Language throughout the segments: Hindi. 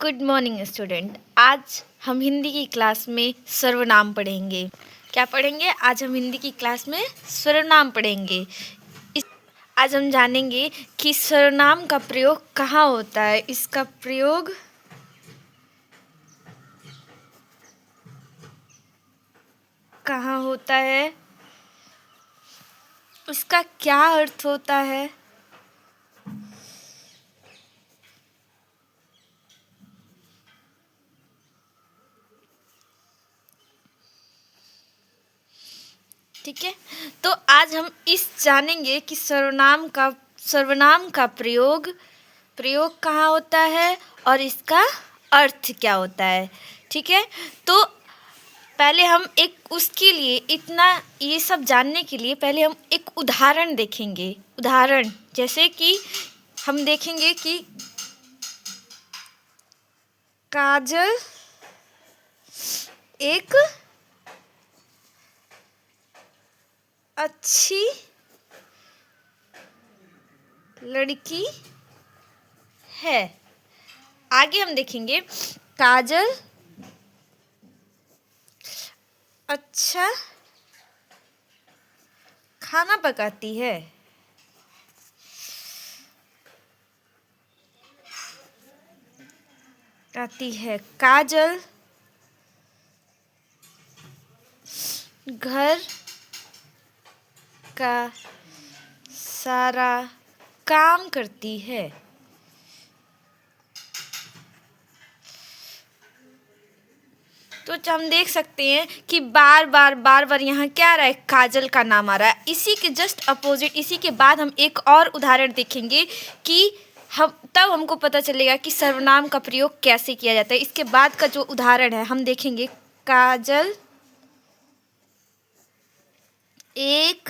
Good morning student. आज हम हिंदी की क्लास में सर्वनाम पढ़ेंगे। क्या पढ़ेंगे? आज हम हिंदी की क्लास में सर्वनाम पढ़ेंगे। आज हम जानेंगे कि सर्वनाम का प्रयोग कहाँ होता है, इसका प्रयोग कहाँ होता है, इसका क्या अर्थ होता है, ठीक है। तो आज हम इस जानेंगे कि सर्वनाम का प्रयोग कहाँ होता है और इसका अर्थ क्या होता है, ठीक है। तो पहले हम उसके लिए इतना ये सब जानने के लिए पहले हम एक उदाहरण देखेंगे। उदाहरण जैसे कि हम देखेंगे कि काजल एक अच्छी लड़की है। आगे हम देखेंगे काजल अच्छा खाना पकाती है। काजल घर का सारा काम करती है। तो हम देख सकते हैं कि बार बार यहाँ क्या आ रहा है, काजल का नाम आ रहा है। इसी के जस्ट अपोजिट, इसी के बाद हम एक और उदाहरण देखेंगे कि हमको पता चलेगा कि सर्वनाम का प्रयोग कैसे किया जाता है। इसके बाद का जो उदाहरण है हम देखेंगे काजल एक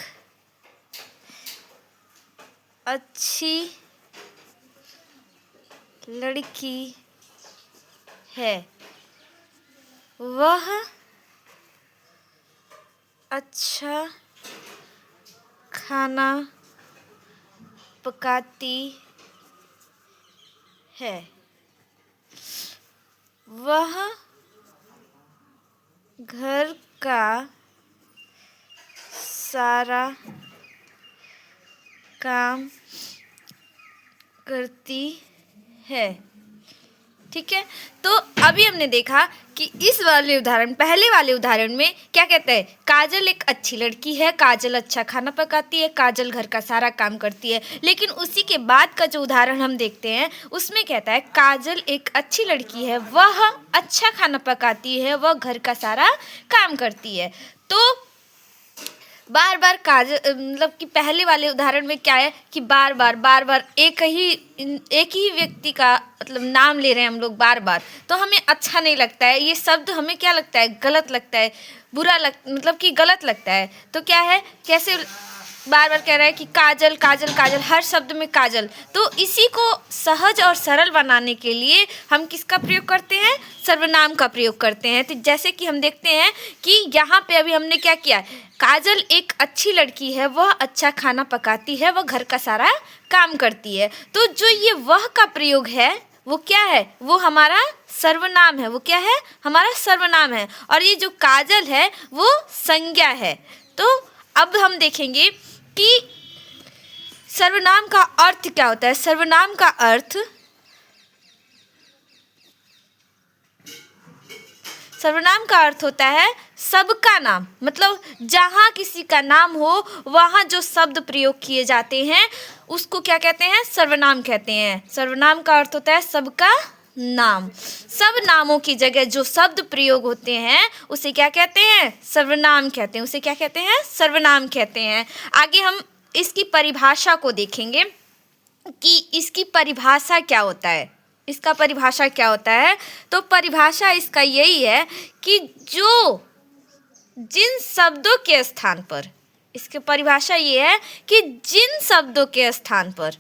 अच्छी लड़की है। वह अच्छा खाना पकाती है। वह घर का सारा काम करती है, ठीक है। तो अभी हमने देखा कि पहले वाले उदाहरण में क्या कहते हैं, काजल एक अच्छी लड़की है, काजल अच्छा खाना पकाती है, काजल घर का सारा काम करती है। लेकिन उसी के बाद का जो उदाहरण हम देखते हैं उसमें कहता है काजल एक अच्छी लड़की है, वह अच्छा खाना पकाती है, वह घर का सारा काम करती है। तो बार काजल मतलब कि पहले वाले उदाहरण में क्या है कि बार बार एक ही व्यक्ति का मतलब नाम ले रहे हैं हम लोग बार, तो हमें अच्छा नहीं लगता है। ये शब्द हमें क्या लगता है, गलत लगता है, मतलब कि गलत लगता है। तो क्या है, कैसे बार कह रहा है कि काजल काजल काजल, हर शब्द में काजल। तो इसी को सहज और सरल बनाने के लिए हम किसका प्रयोग करते हैं, सर्वनाम का प्रयोग करते हैं। तो जैसे कि हम देखते हैं कि यहाँ पे अभी हमने क्या किया, काजल एक अच्छी लड़की है, वह अच्छा खाना पकाती है, वह घर का सारा काम करती है। तो जो ये वह का प्रयोग है वो क्या है, वो हमारा सर्वनाम है। वो क्या है, हमारा सर्वनाम है। और ये जो काजल है वो संज्ञा है। तो अब हम देखेंगे कि सर्वनाम का अर्थ क्या होता है। सर्वनाम का अर्थ होता है सबका नाम। मतलब जहाँ किसी का नाम हो वहाँ जो शब्द प्रयोग किए जाते हैं उसको क्या कहते हैं, सर्वनाम कहते हैं। सर्वनाम का अर्थ होता है सबका नाम। सब नामों की जगह जो शब्द प्रयोग होते हैं उसे क्या कहते हैं, सर्वनाम कहते हैं। उसे क्या कहते हैं, सर्वनाम कहते हैं। आगे हम इसकी परिभाषा को देखेंगे कि इसकी परिभाषा क्या होता है। इसका परिभाषा क्या होता है, तो परिभाषा इसका यही है कि जिन शब्दों के स्थान पर, इसकी परिभाषा ये है कि जिन शब्दों के स्थान पर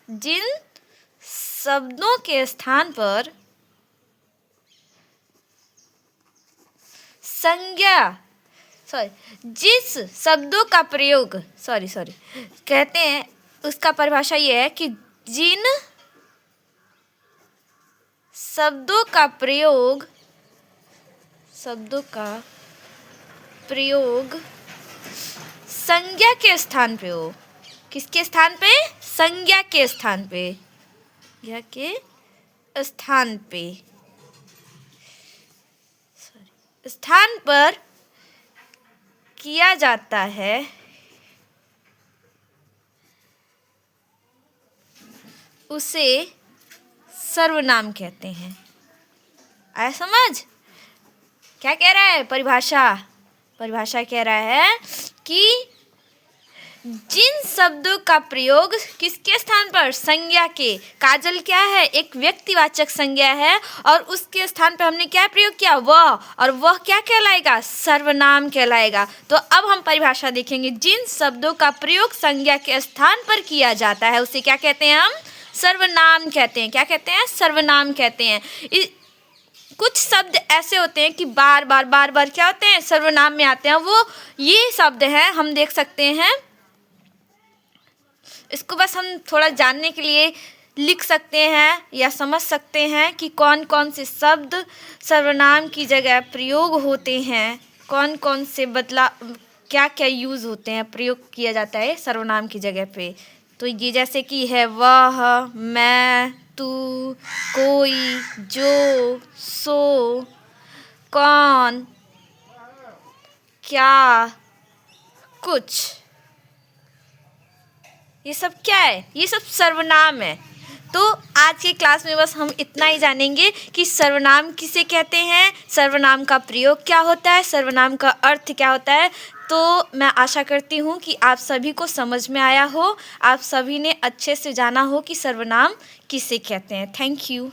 जिस शब्दों का प्रयोग कहते हैं, उसका परिभाषा ये है कि जिन शब्दों का प्रयोग संज्ञा के स्थान पे हो। किसके स्थान पे? संज्ञा के स्थान पे। संज्ञा के स्थान पे स्थान पर किया जाता है उसे सर्वनाम कहते हैं। आया समझ? क्या कह रहा है परिभाषा कह रहा है कि जिन शब्दों का प्रयोग किसके स्थान पर? संज्ञा के। काजल क्या है? एक व्यक्तिवाचक संज्ञा है और उसके स्थान पर हमने क्या प्रयोग किया? वह। और वह क्या कहलाएगा? सर्वनाम कहलाएगा। तो अब हम परिभाषा देखेंगे। जिन शब्दों का प्रयोग संज्ञा के स्थान पर किया जाता है उसे क्या कहते हैं? हम सर्वनाम कहते हैं। क्या कहते हैं? सर्वनाम कहते हैं। कुछ शब्द ऐसे होते हैं कि बार बार क्या होते हैं? सर्वनाम में आते हैं। वो ये शब्द हैं, हम देख सकते हैं। इसको बस हम थोड़ा जानने के लिए लिख सकते हैं या समझ सकते हैं कि कौन कौन से शब्द सर्वनाम की जगह प्रयोग होते हैं, कौन कौन से क्या क्या यूज़ होते हैं, प्रयोग किया जाता है सर्वनाम की जगह पे। तो ये जैसे कि है वह, मैं, तू, कोई, जो, सो, कौन, क्या, कुछ। ये सब क्या है? ये सब सर्वनाम है। तो आज की क्लास में बस हम इतना ही जानेंगे कि सर्वनाम किसे कहते हैं, सर्वनाम का प्रयोग क्या होता है, सर्वनाम का अर्थ क्या होता है। तो मैं आशा करती हूँ कि आप सभी को समझ में आया हो, आप सभी ने अच्छे से जाना हो कि सर्वनाम किसे कहते हैं। Thank you.